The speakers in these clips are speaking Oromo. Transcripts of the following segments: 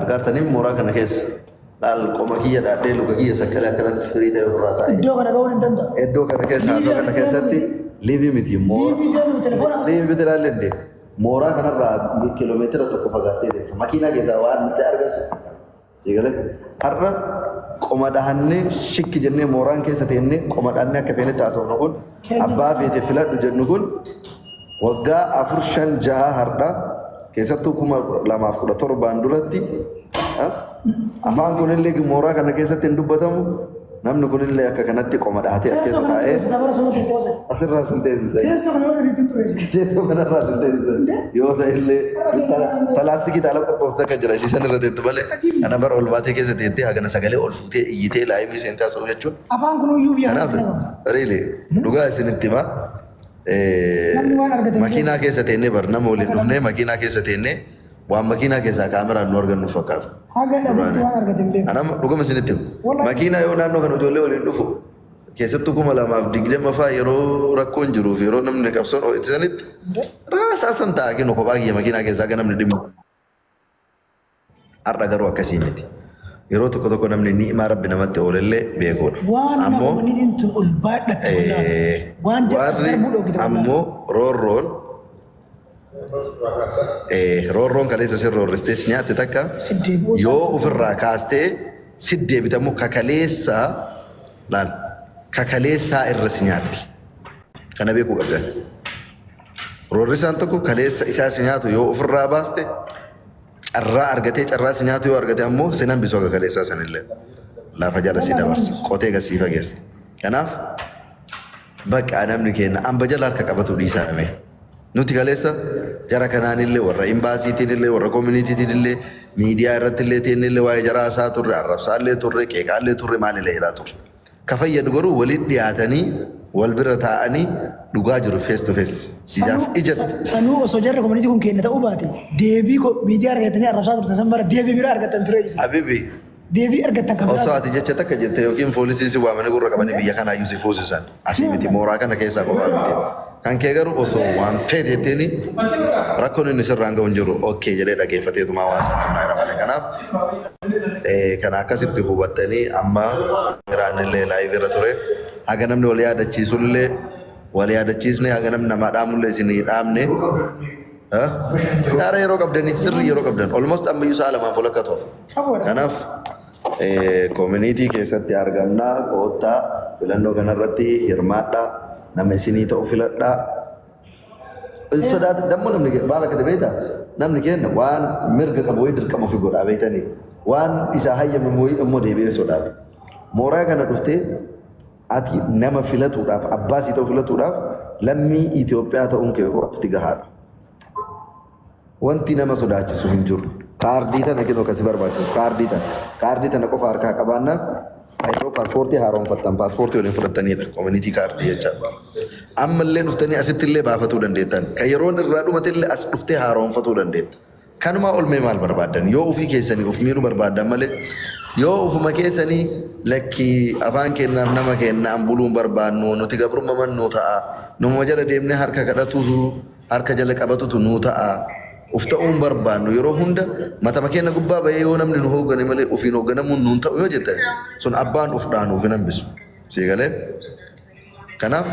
argaartanii mooraa kana keessa laal qoma kiyya dhaadhee luka kiyya sakkalee akkanatti firii ta'e ofirraa taa'e. Iddoo kana ga'uun hin danda'u. Iddoo kana keessa haasoo kana keessatti liibii miti liibii biti ilaallee mooraa kanarraa kiiloomeetira tokko fagaattee deemta. Makiinaa keessaa waan nasi argisiisu. Eegalee har'a qoma dhahannee shikki jennee mooraan keessa teennee qoma dhahannee akka feenetti haasofnu kun abbaa feete filadhu jennu kun waggaa 4-5 har'a keessattuu 2017 duratti afaan kunillee mooraa kana keessatti hin dubbatamu namni kunillee akka kanatti qoma dhahatee as keessa taa'ee asirraa sin teessisa. Teessoo kanarraa sin teessisa. Yoo ta'ellee talaastikii taala qophoofta akka jira isiisan irra teettu malee kana bara ol baatee keessa teettee hagana sagalee ol fuutee iyyitee laayivii seentaa ta'uu jechuun. Afaan kunuyyuu biyya. Kanaaf reelee dhugaa isinitti himaa. Makiinaa keessa teennee bar nama waliin dhufnee makiinaa keessa teennee waan makiinaa keessaa kaameraan nu argannu fakkaata. Anam dhugama isinitti makiinaa yoo naannoo kana ijoollee waliin dhufu keessattuu 2020 fa'aa yeroo rakkoon jiruuf yeroo namni qabsoon ho'isanitti raasaasan ta'a kennu kophaa kiyya makiinaa keessaa akka namni dhimmu. Har'a garuu akkasii miti. Yeroo tokko tokko namni ni'imaa rabbi namatti oolellee beekuudha. Ammoo ammoo roorroon kaleessa sirra roorristees nyaatte takka yoo ofirraa kaastee siddee bitamu kakaleessaa laal kakaleessaa irra si nyaatti. Kana beekuu qabdan. Roorrisaan tokko kaleessa isaa si nyaatu yoo ofirraa baaste carraa argatee carraa si nyaatu yoo argate ammoo seenaan bisoo kakaleessaa sanillee lafa jala si dabarsa qotee gasii fageessa. Kanaaf bakka namni kenna amba jala harka qabatu dhiisaa dhamee. Nuti kaleessa jara kanaanillee warra imbaasiitiinillee warra koominiitiitillee miidiyaa irrattillee teennillee waa'ee jaraa isaa turre arrabsaallee turre qeeqaallee turre maalillee jedhaa turre. Ka fayyadu garuu walitti dhiyaatanii wal bira taa'anii dhugaa jiru face to face. Ijaaf ijatti. Sanuu osoo jarra koominiitii kun kenna ta'uu baate deebii miidiyaa argatanii arrabsaa turte san bara deebii biraa argatan ture. Habibi. Deebii argatan kan osoo ati jecha takka jette yookiin poolisii si waamanii gurra qabanii biyya kanaa iyyuu si fuusisan. Asii miti mooraa kana keessaa qofaa miti. Kan kee garuu osoo waan feeteettiin rakkoon inni sirraan ga'u hin jiru okkee jedhee dhageeffateetumaa waan sanaan naa jedhamane. Kanaaf kana akkasitti hubattanii amma giraanillee laayivii irra ture. Haga namni wal yaadachiisullee wal yaadachiisne haga namni namaa dhaamullee isinii dhaamne. Yaara yeroo qabdanii sirrii yeroo qabdan almost ammayyuu sa'a lamaan fuula akka toof. Kanaaf koominiitii keessatti argamnaa koottaa filannoo kanarratti hirmaadhaa. Nama isinii ta'u filadhaa. Sodaata dammoo namni maal akka beektaa namni kenna waan mirga qabu wayii dirqama ofii godhaa beektanii waan isaa hayyame wayii immoo deebi'ee sodaata. Mooraa kana dhuftee ati nama filatuudhaaf abbaa sii ta'u filatuudhaaf lammii Itoophiyaa ta'uun kee qofti gahaadha. Wanti nama sodaachisu hin jiru. Kaardii tana kennu akkasii barbaachisu kaardii tana qofa harkaa qabaannaan yeroo paaspoortii haaromfattan paaspoortii waliin fudhattanidha koominiitii kaardii jechaadha. Ammallee dhuftanii asittillee baafatuu dandeettan. Kan yeroon irraa dhumatillee as dhuftee haaromfatuu dandeetta. Kanumaa olmee maal barbaadan yoo ofii keessanii of miidhuu barbaadan malee yoo ofuma keessanii lakkii afaan kennaaf nama kennaan buluun barbaannu nuti gabrummaa nuu ta'a. Numa jala deemnee harka kadhatutu harka jala qabatutu nuu ta'a. Uf ta'uun barbaannu yeroo hunda mata makeenya gubbaa bahee yoo namni nu hooggane malee ofiin hoogganamuun nuun ta'u yoo jettan sun abbaan uf dhaanu ofiin hambisu. Siigalee kanaaf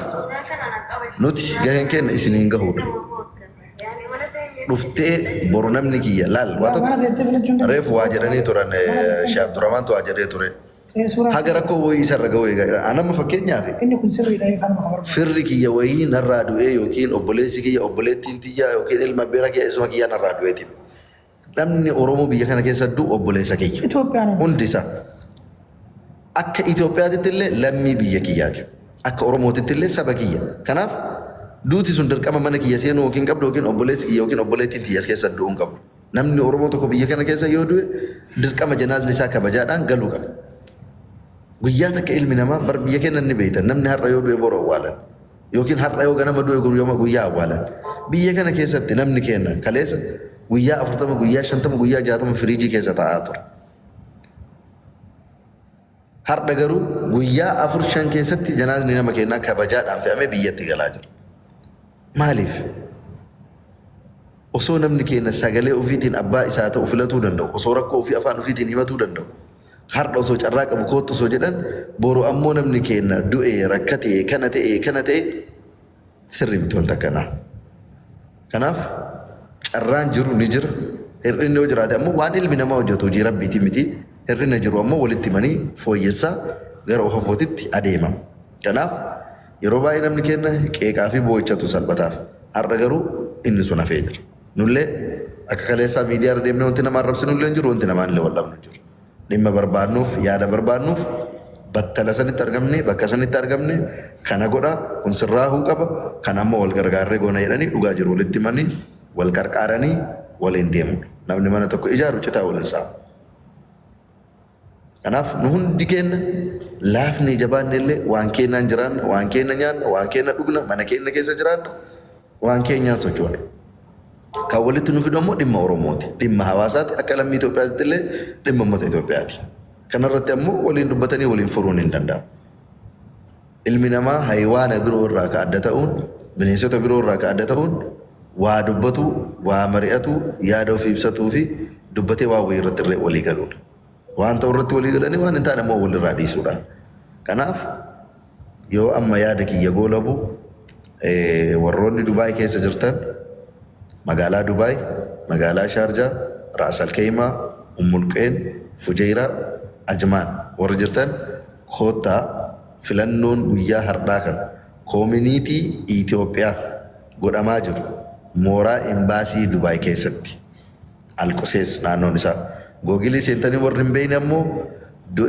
nuti gaheen keenya isiniin gahuudha. Dhuftee boru namni kiyya laal waa tokko reefu waa jedhanii turan Sheekh Abdurrahmaan waa jedhee ture. Haga rakkoo wayii isarra gahuu eegaa anama fakkeenyaaf firri kiyya wayii narraa du'ee yookiin obboleessi kiyya obboleettiin tiyya yookiin ilma beera kiyya isuma kiyya narraa du'eeti. Namni Oromoo biyya kana keessa du'u obboleessa kiyya hundi isaa akka Itoophiyaatitti illee lammii biyya kiyyaati akka Oromootitti illee saba kiyya. Kanaaf duuti sun dirqama mana kiyya seenuu yookiin qabdu yookiin obboleessi kiyya yookiin obboleettiin tiyya as keessa du'uu hin qabdu. Namni Oromoo tokko biyya kana keessa yoo du'e dirqama janaazni isaa kabajaadhaan galuu qaba. Guyyaa takka ilmi namaa bar biyya keenya ni beektan namni har'a yoo du'e boru awwaalan yookiin har'a yoo ganama du'e guyyaa awwaalan. Biyya kana keessatti namni keenya kaleessa guyyaa 40 guyyaa 50 guyyaa 60 firiijii keessa taa'aa ture. Har'a garuu guyyaa 4-5 keessatti janaazni nama keenyaa kabajaadhaan fe'amee biyyatti galaa jira. Maaliif? osoo namni keenya sagalee ofiitiin abbaa isaa ta'u filatuu danda'u osoo rakkoo ofii afaan ofiitiin himatuu danda'u har'a osoo carraa qabu kootu osoo jedhan boru ammoo namni keenya du'ee rakkatee kana ta'e sirrii miti wanta akkanaa. Kanaaf carraan jiru ni jira hir'inni yoo jiraate ammoo waan ilmi namaa hojjetu hojii rabbiiti miti hir'inni jiru ammoo walitti himanii fooyyessaa gara ofootitti adeemama. Kanaaf yeroo baay'ee namni keenya qeeqaa fi boo'ichatu salphataaf har'a garuu inni sun hafee jira. Nullee akka kaleessaa miidiyaa irra deemnee wanti nama arrabsinullee hin jiru wanti namaan illee wallabnu jiru. Dhimma barbaadnuuf yaada barbaadnuuf battala sanitti argamne bakka sanitti argamne kana godha kun sirraahuu qaba kan ammoo wal gargaarree goona jedhanii dhugaa jiru walitti himanii wal qarqaaranii waliin deemu. Namni mana tokko ijaaru citaa waliin saama. Kanaaf nu hundi keenya laafni jabaanne illee waan keenyaan jiraanna waan keenya nyaanna waan keenya dhugna mana keenya keessa jiraanna waan keenyaan sochoona. Kan walitti nu fidu ammoo dhimma Oromooti. Dhimma hawaasaati akka lammii Itoophiyaatti illee dhimma uummata Itoophiyaati. Kanarratti ammoo waliin dubbatanii waliin furuun hin danda'amu. Ilmi namaa hayiwaana biroo irraa ka adda ta'uun bineensota biroo irraa ka adda ta'uun waa dubbatu waa mari'atu yaada ofii ibsatuu fi dubbatee waa wayii irratti illee walii galuudha. Waan ta'u irratti walii galanii waan hin taane ammoo walirraa dhiisuudha. Kanaaf yoo amma yaada kiyya goolabu warroonni Dubaay keessa jirtan magaalaa Dubaay, magaalaa Shaarjaa, Raas Al-Kaimaa, Ummulqeen, Fujeeraa, Ajmaan warra jirtan koottaa filannoon guyyaa har'aa kan koominiitii Itoophiyaa godhamaa jiru mooraa imbaasii Dubaay keessatti Alqusees naannoon isaa googilii seentanii warri hin beekne ammoo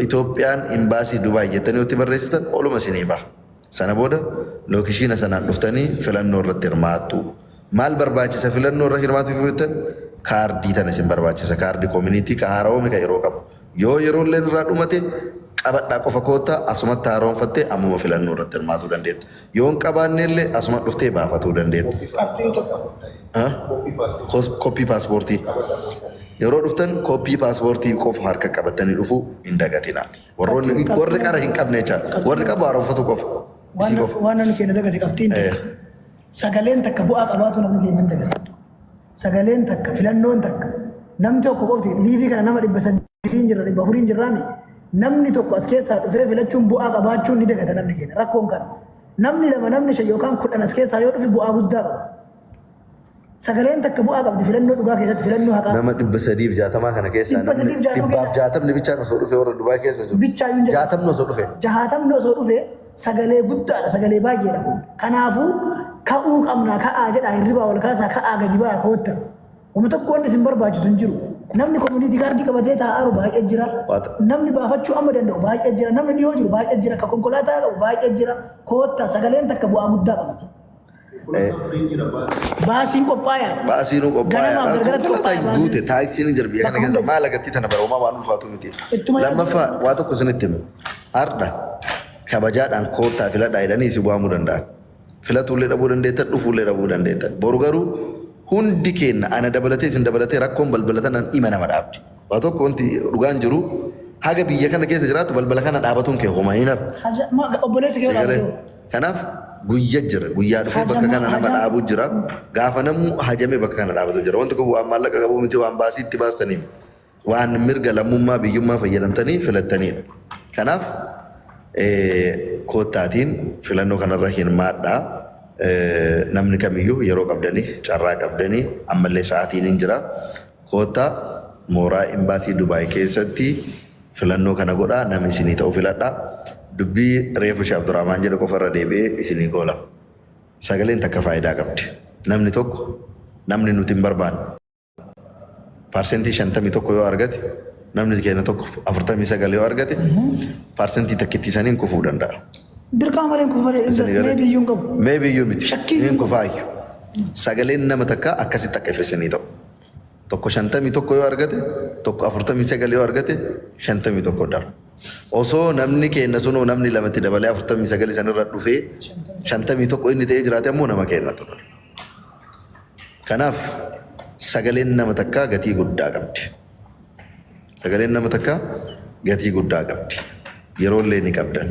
Itoophiyaan imbaasii Dubaay jettanii itti barreessitan oluma isinii baha. Sana booda lookishiina sanaan dhuftanii filannoo irratti hirmaattu. Maal barbaachisa filannoo irra hirmaatuuf yoo jettan kaardii tana isin barbaachisa kaardii koominiitii ka haara'oome ka yeroo qabu. Yoo yeroo illee irraa dhumate qabadhaa qofa koottaa asumatti haaromfattee ammuma filannoo irratti hirmaatuu dandeetta. Yoo hin qabaanne illee asuma dhuftee baafatuu dandeetta. Koppii paaspoortii. Yeroo dhuftan koppii paaspoortii qofa harka qabatanii dhufuu hin dagatina. Warri qara hin qabne jechaadha. Warri qabu haaromfatu qofa. Waan namni keenya dagate qabxiin sagaleen takka bu'aa qabaatu namni keenya hin dagate. Sagaleen takka filannoon takka namni tokko qofti liivii kana nama 300 jirra 400 jirraami. Namni tokko as keessaa dhufee filachuun bu'aa qabaachuun ni dagata namni keenya rakkoon kana. Namni lama namni shan yookaan 10 as keessaa yoo dhufe bu'aa guddaa qaba. Sagaleen takka bu'aa qabdi filannoo dhugaa keessatti filannoo haqaa. Nama 360 kana keessaa namni 160 bichaan osoo dhufe warra Dubaay keessa jiru. Bichaayyuu 60 osoo dhufe. 60 osoo dhufe sagalee guddaadha sagalee baay'eedha kun. Kanaafuu ka'uu qabnaa ka'aa jedhaa hirribaa wal kaasaa ka'aa gadi ba'aa kootta. Wama tokko wanni isin barbaachisu hin jiru. Namni koominiitii kaardii qabatee taa'aaru baay'ee jira. Namni baafachuu amma danda'u baay'ee jira. Namni dhiyoo jiru baay'ee jira. Ka konkolaataa qabu baay'ee jira. Kootta sagaleen takka bu'aa guddaa qabdi. Baasiin qophaa'aadha. Baasiin qophaa'aadha. Konkolaataa guute taaksiin jirbi kana keessa maal agatti tana baroomaa waan ulfaatu miti. Lammaffaa waa tokko isinitti himu. Har'a kabajaadhaan koottaa filadhaa jedhanii si bu'amuu danda'an. Filatullee dhabuu dandeettan dhufuullee dhabuu dandeettan. Boru garuu hundi keenya ana dabalatee isin dabalatee rakkoon balbalatan ima nama dhaabdi. Waa tokko wanti dhugaan jiru haga biyya kana keessa jiraatu balbala kana dhaabatuun kee homaa hin hafu. Obboleessi kee dhaabatu. Kanaaf guyyaa jira guyyaa dhufee bakka kana nama dhaabuu jira gaafa namni hajamee bakka kana dhaabatu jira wanti kun waan maallaqa qabu miti waan baasii itti baastanii waan mirga lammummaa biyyummaa fayyadamtanii filattaniidha. Kanaaf koottaatiin filannoo kanarra hirmaadhaa. Namni kamiyyuu yeroo qabdanii carraa qabdanii ammallee sa'aatiin hin jira. Koottaa mooraa imbaasii Dubaay keessatti filannoo kana godhaa namni isinii ta'uu filadhaa. Dubbii reefu Sheekh Abdurrahmaan jedhu qofarra deebi'ee isinii goola. Sagaleen takka faayidaa qabdi. Namni tokko namni nuti hin barbaanne parsentii 51 yoo argate namni keenya tokko 49 yoo argate parsentii takkitti isaaniin kufuu danda'a. Dirqama malee kufalee meebiyyuun qabu. Meebiyyuu miti. Niin kufaayyu. Sagaleen nama takka akkasitti akka ifeessanii ta'u. Tokko 51 yoo argate tokko 49 yoo argate 51 darba. Osoo namni keenya sunoo namni lamatti dabalee 49 sanirra dhufee 51 inni ta'ee jiraate ammoo nama keenya ture. Kanaaf sagaleen nama takkaa gatii guddaa qabdi. Sagaleen nama takkaa gatii guddaa qabdi. Yeroo illee ni qabdan.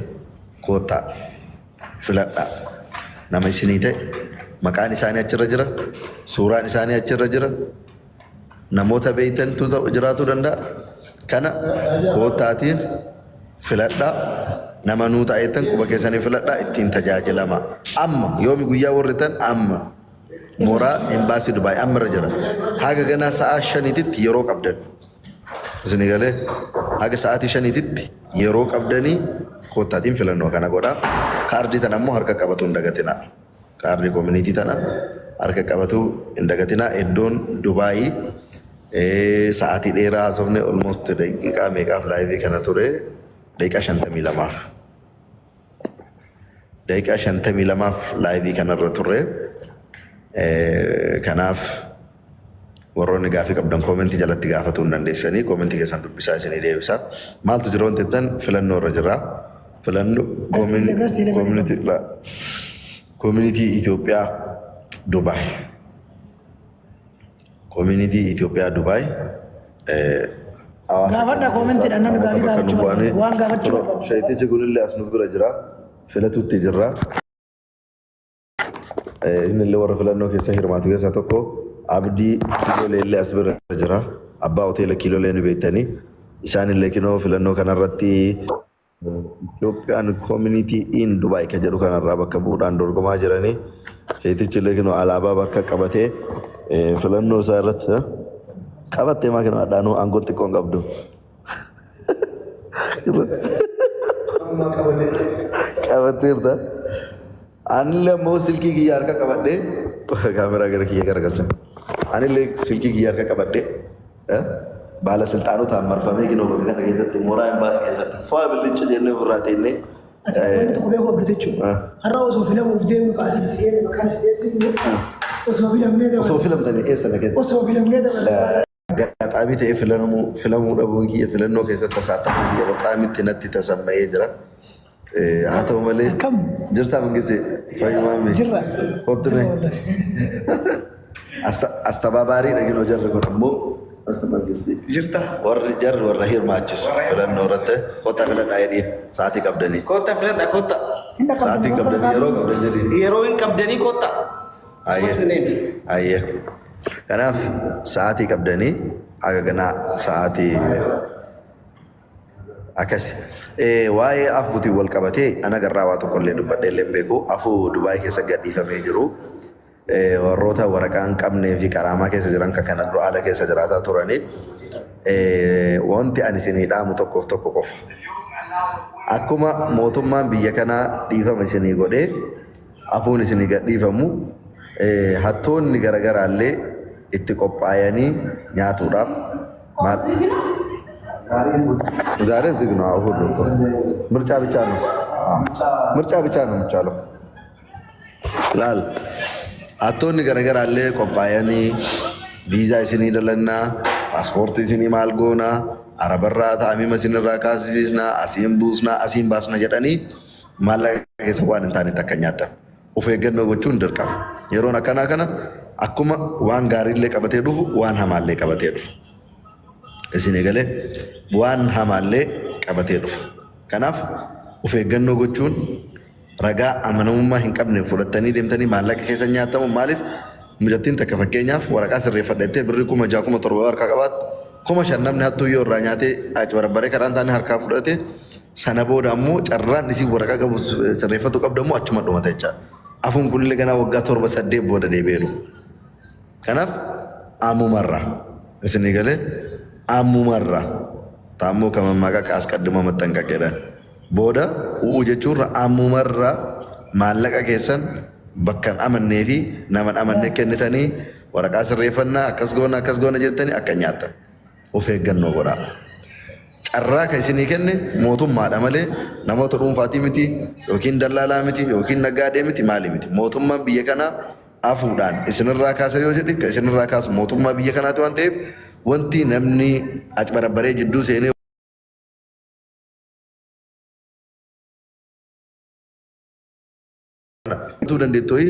Koottaa filadhaa nama isinii ta'e maqaan isaanii achirra jira, suuraan isaanii achirra jira. Namoota beeytantu jiraachuu danda'a. Kana koottaatiin filadhaa. Nama nuu ta'eetan quba keessanii filadhaa ittiin tajaajilama. Amma yoomi guyyaa warritan amma mooraa embaasii Dubaay ammarra jira. Haga ganaa sa'a 5titti yeroo qabdan. Isin galee haga sa'aatii 5titti yeroo qabdanii koottaatiin filannoo kana godhaa. Kaardii tana ammoo harka qabatu hin dagatinaa. Kaardii koominiitii tana harka qabatu hin dagatinaa. Iddoon Dubaayii sa'aatii dheeraa haasofne almost daqiiqaa meeqaaf laayivii kana ture? Daqiiqaa 52. Daqiiqaa 52 laayivii kanarra ture. Kanaaf warroonni gaafii qabdan koomentii jalatti gaafatuu hin dandeessanii koomentii keessan dubbisaa isinii deebisaa. Maaltu jira wanti jettan filannoo irra jira. Filannoo koomunitii Itoophiyaa Dubaay. Koomunitii Itoophiyaa Dubaay. Gaafadha koomentii dhaan namni gaafii gaafachuu waan gaafachuu qabu. Shayitichi kunillee as nu bira jira. Filatuutti jirra. Innillee warra filannoo keessa hirmaatu keessaa tokko Abdii Kiilolee illee as bira jira. Abbaa hoteela Kiilolee ni beektanii. Isaanillee kinoo filannoo kanarratti Itoophiyaan koomunitii in Dubaay kan jedhu kanarraa bakka bu'uudhaan dorgomaa jiranii. Shayitichi illee kinoo alaabaa bakka qabatee filannoo isaa irratti qabattee maa kinoo adhaanuu aangoon xiqqoon qabdu. Qabatteerta. Anillee ammoo silkii kiyya harka qabadhee kaameraa gara kiyya garagalcha. Anillee silkii kiyya harka qabadhee baala silxaanotaan marfamee kinoo bakka kana keessatti mooraa embaasii keessatti faa billicha jennee ofirraa teennee. Wanti tokko beeku abduu jechuudha. Har'a osoo filamuuf deemu kaasii si'ee maqaan si'eessinu osoo filamnee dabala. Osoo filamtanii eessa nagatti? Osoo filamnee dabala. Gaxaabii ta'ee filamuu dhabuun kiyya filannoo keessatti tasaatafuu kiyya baxaamitti natti tasamma'ee jira. Haa ta'u malee jirtaa mangisee fayyumaami hottune astabaabaarii dhaginoo jarri kun ammoo mangisee jirta warri jarri warra hirmaachisu filannoo irratti kotta filadhaa jedhee sa'aatii qabdanii. Kotta filadhaa kotta. Sa'aatii qabdanii yeroo qabdan jedhee. Yeroo hin qabdanii kotta. Ayyee. Kanaaf sa'aatii qabdanii haga ganaa sa'aatii akkas. Waa'ee afuutiin wal qabatee ana garraa waa tokkollee dubbadhee illee beeku afuu Dubaay keessa gadhiifamee jiru. Warroota waraqaa hin qabnee fi qaraamaa keessa jiran kan kana dura haala keessa jiraataa turanii wanti ani isinii dhaamu tokkoof tokko qofa. Akkuma mootummaan biyya kanaa dhiifama isinii godhee afuun isinii gadhiifamu hattoonni garaagaraallee itti qophaa'anii nyaatuudhaaf maal ዛሬ ዝግ ነው። አሁን ምርጫ ብቻ ነው። ምርጫ ብቻ ነው የሚቻለው። ላል hattoonni garaagaraallee qophaa'anii viizaa isinii dalannaa paaspoortii isinii maal goonaa arabarraa taa'imima isinirraa kaasisnaa asiin buusnaa asiin baasna jedhanii maallaqa keessa waan hin taanetti akka nyaatan of eeggannoo gochuun dirqama. Yeroon akkanaa kana akkuma waan gaariillee qabatee dhufu waan hamaallee qabatee dhufa. Isin eegalee waan hamaallee qabatee dhufa. Kanaaf of eeggannoo gochuun ragaa amanamummaa hin qabne fudhattanii deemtanii maallaqa keessa nyaatamu maaliif mijattiin takka fakkeenyaaf waraqaa sirreeffadhattee birrii 6,700 harkaa qabaat 5,000 namni hattuu yoo irraa nyaatee barbaree karaan taane harkaa fudhate sana booda ammoo carraan isii waraqaa qabu sirreeffatu qabdu ammoo achuma dhumata jecha. Afuun kunillee ganaa waggaa 7-8 booda deebi'eeru. Kanaaf ammumarra isin eegalee ammumarra taammoo kaman maqaa asqadduma maxxanqaqedhan. Booda u'uu jechuurra ammumarra maallaqa keessan bakkan amannee fi naman amannee kennitanii waraqaa sirreeffannaa akkas goona jettanii akka nyaattan of eeggannoo godhaa. Carraa kan isinii kenne mootummaadha malee namoota dhuunfaatii miti yookiin dallaalaa miti yookiin naggaadee miti maali miti. Mootummaan biyya kanaa afuudhaan isinirraa kaasa yoo jedhe kan isinirraa kaasu mootummaa biyya kanaati waan ta'eef wanti namni barbaree jidduu seenee tu dandeettooyi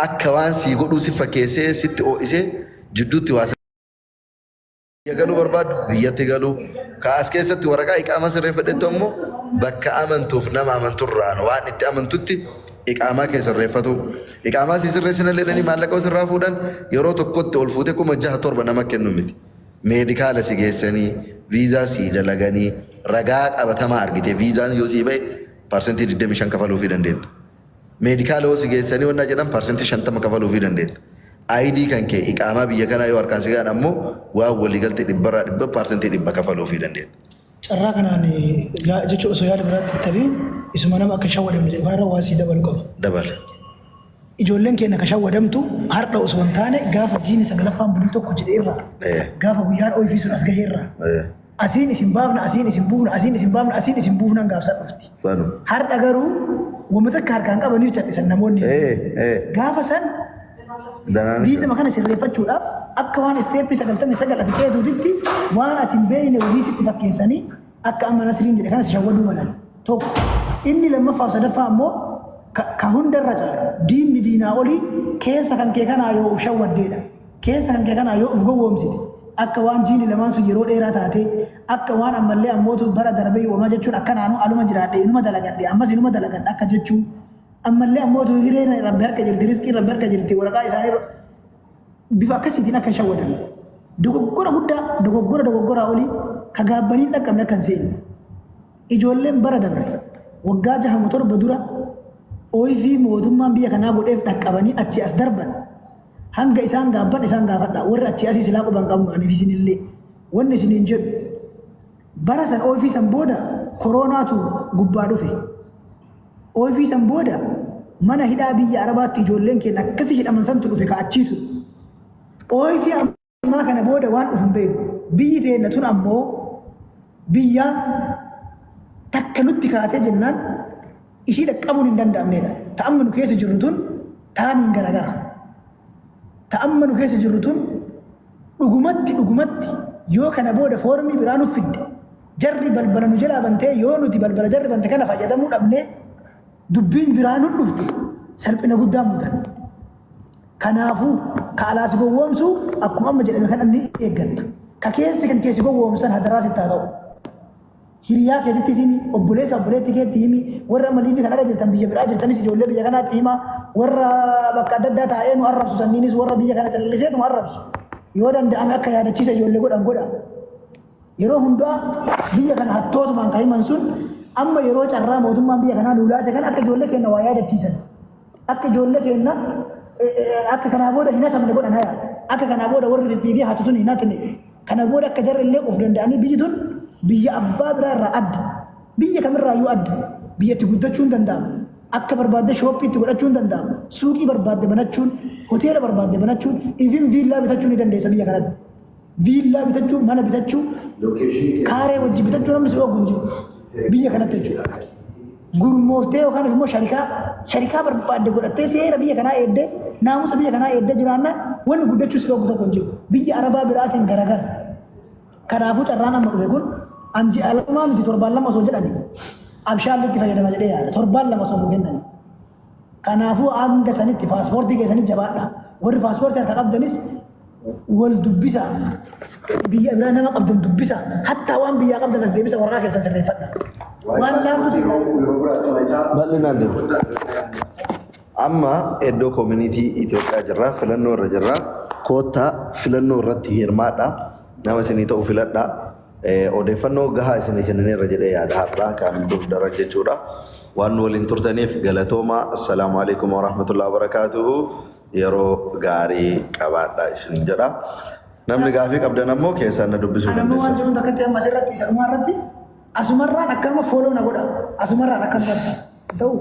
akka waan sii godhuu si fakkeessee sitti ho'isee jidduutti waa galuu barbaadu biyyatti galuu kaas keessatti waraqaa iqaamaa sirreeffadhettu ammoo bakka amantuuf nama amanturraan waan itti amantutti iqaamaa keessa sirreeffatu. Iqaamaa si sirreessina jedhanii maallaqa sirraa fuudhan yeroo tokkotti ol fuutee kuma jaha torba nama kennu miti. Meedikaala si geessanii viizaa si dalaganii ragaa qabatamaa argite viizaan yoo si ba'e parsentii 25 kafaluufii dandeetta. Meedikaala yoo si geessanii wanna jedhan parsentii 50 kafaluufii dandeetta. ID kan kee iqaamaa biyya kanaa yoo harkaan si gahan ammoo waa waliigaltee 100% kafaluufii dandeetta. Carraa kanaan jechuun osoo yaada biraatti tabii isuma nama akka shawwadamne jedhu kanarra waa sii dabalu qaba. Dabala. Ijoolleen keenya akka shawwadamtu har'a osoo hin taane gaafa jiini sagalaffaan bulii tokko jedhee irraa gaafa guyyaan ofii sun as gahee irraa asiin isin baafna asiin isin buufna asiin isin baafna asiin isin buufna gaafsa dhufti. Har'a garuu uummata akka harkaan qabaniif callisan namoonni gaafa san viizaa kana sirreeffachuudhaaf akka waan isteeppii 99 ati ceetuutitti waan ati hin beekne hojii sitti fakkeessanii akka amma Nasriin jedhe kanas shawwaduu malan tokko inni lammaffaaf sadaffaa ammoo ka hundarra caalu diinni diinaa olii keessa kan kee kanaa yoo uf shawwaddeedha keessa kan kee kanaa yoo uf gowwoomsite akka waan jiini lamaan sun yeroo dheeraa taate akka waan ammallee ammootu bara darbee uumamaa jechuun akka naannoo aluma jiraadhe inuma dalagadhe ammas inuma dalagadhe akka jechuun ammallee ammootu hireen rabbi harka jirti riskii rabbi harka jirti waraqaa isaanii bifa akkasiitiin akka shawwadan dogoggora olii ka gaabbanii dhaqqabne akka hin seenne ijoolleen bara dabre waggaa 6 dura OIV mootummaan biyya kanaa godheef dhaqqabanii achi as darban hanga isaan gaabban isaan gaafadha warri achi asii silaa quban qabnu aniif isinillee wanni isiniin jedhu bara san OIV san booda koroonaatu gubbaa dhufe OIV san booda mana hidhaa biyya arabaatti ijoolleen keenya akkasi hidhaman santu dhufe ka achiisu OIV ammaa kana booda waan dhufu hin beeku biyyi teenya tun ammoo biyya takka nutti kaatee jennaan ishii dhaqqabuun hin danda'amnedha. Ta'amma nu keessa jirru tun taaniin garagara. Ta'amma nu keessa jirru tun dhugumatti yoo kana booda foormii biraa nuuf fidde jarri balbala nu jalaa bantee yoo nuti balbala jarri bante kana fayyadamuu dhabnee dubbiin biraa nu dhufte salphina guddaa mudan. Kanaafuu ka alaas gowwoomsu akkuma amma jedhame kan inni eeggatta. Ka keessi gowwoomsan hadaraa sittaa ta'u. Hiriyaa keetitti himi obboleetti keetti himi warra maliifi kan irra jirtan biyya biraa jirtanis ijoollee biyya kanaatti hima warra bakka adda addaa taa'ee nu arrabsu sanniinis warra biyya kana calliseetu arrabsu yoo danda'ame akka yaadachiisa ijoollee godha yeroo hundaa biyya kana hattootumaan ka himan sun amma yeroo carraa mootummaan biyya kanaa nuulaate kan akka ijoollee keenya waa yaadachiisan akka ijoollee keenya akka kanaa booda hin hatamne godhan haya akka kanaa booda warri fiffiigee hatu sun hin hatne kana booda akka jarri illee of danda'anii biyyi tun biyya abbaa biraa irraa adda biyya kamirraayyuu adda biyyatti guddachuun danda'ama akka barbaadde shooppiitti godhachuun danda'ama suuqii barbaadde banachuun hoteela barbaadde banachuun ifin viillaa bitachuu ni dandeessa biyya kanatti viillaa bitachuu mana bitachuu kaaree wajji bitachuu namni si ogu hin jiru biyya kanatti jechuudha gurmooftee yookaan immoo sharikaa barbaadde godhattee seera biyya kanaa eeddee naamusa biyya kanaa eeddee jiraannaan wanni guddachuu si ogu tokko hin jiru biyya arabaa biraatiin garagara kanaafuu carraan amma dhufe kun anji alamaa miti 7 osoo jedhani abshaallitti fayyadama jedhee yaada 7 osoo nu kennani kanaafuu hanga sanitti paaspoortii keessanii jabaadha warri paaspoortii harka qabdanis wal dubbisa biyya biraa nama qabdan dubbisa hattaa waan biyyaa qabdan as deebisa waraqaa keessan sirreeffadha waan laaftuti bal'inaan deemu amma iddoo koomunitii Itoophiyaa jirra filannoo irra jirra koottaa filannoo irratti hirmaadha nama isinii ta'u filadha odeeffannoo gahaa isinii kennineerra jedhee yaada har'aa kan dubdara jechuudha waan waliin turtaniif galatooma assalaamu alaikum warahmatullahi wabarakatuhu yeroo gaarii qabaadha isiniin jedha namni gaafii qabdan ammoo keessaan na dubbisuu dandeessu. Waan jiruun takkatti amma asirratti isa dhumarratti asumarraan akkanuma fooloo na godha asumarraan akkanumatti ta'u.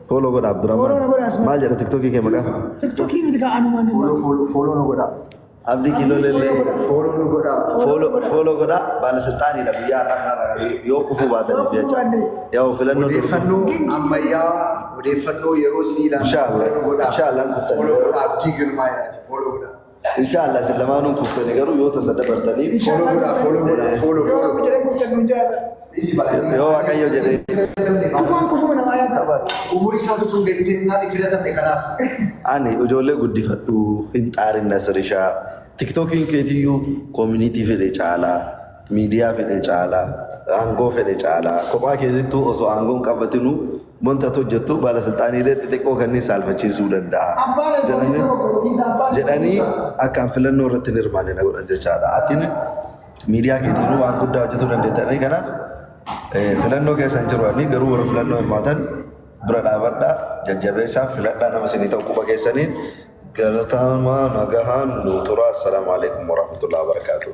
Fooloo godha Abdurrahman. Fooloo na godha asumarratti. Maal jedha tiktokii kee maqaa? Tiktokii miti kaa anumaan ni godha. Fooloo na godha. Abdi kilo lele Fooloo na godha. follow godha baalasiltaaniidha biyyaa irraa yoo kufuu baataniif jecha yoo filannoo odeeffannoo ammayyaa odeeffannoo yeroo isin ilaalan inshallah kuftanii fooloo godha abdii girmaa'edha fooloo godha. inshallah isin lamaanuu kuftanii garuu yoo tasa dabartaniif fooloo godha fooloo Yoo jedhee kuftanii hin jaala. isi bal'inaan yoo waaqayyo jedhee Kufaan kufuma namaa yaada. umurii isaatu tun gadi filatamne kanaaf. ani ijoollee guddifadhu hin xaarin nasrishaa tiktokiin keetiyyuu koomunitii fedhe caalaa miidiyaa fedhe caalaa aangoo fedhe caalaa kophaa keessattuu osoo aangoon qabatinu wanta hojjettu baalasilxaaniilee xixiqqoo kanneen saalfachiisuu danda'a. Jedhanii akkaan filannoo irratti hin hirmaanne na godhan jechaadha. Atiin miidiyaa keetiinuu waan guddaa hojjetuu dandeettanii kanaaf filannoo keessan jiru garuu warra filannoo hirmaatan bira dhaabadhaa jajjabeessaa filadhaa nama isinii ta'u quba keessaniin galatamaa nagahaan nu tura. Assalaamu alaikum warahmatullahi wabarakatuh.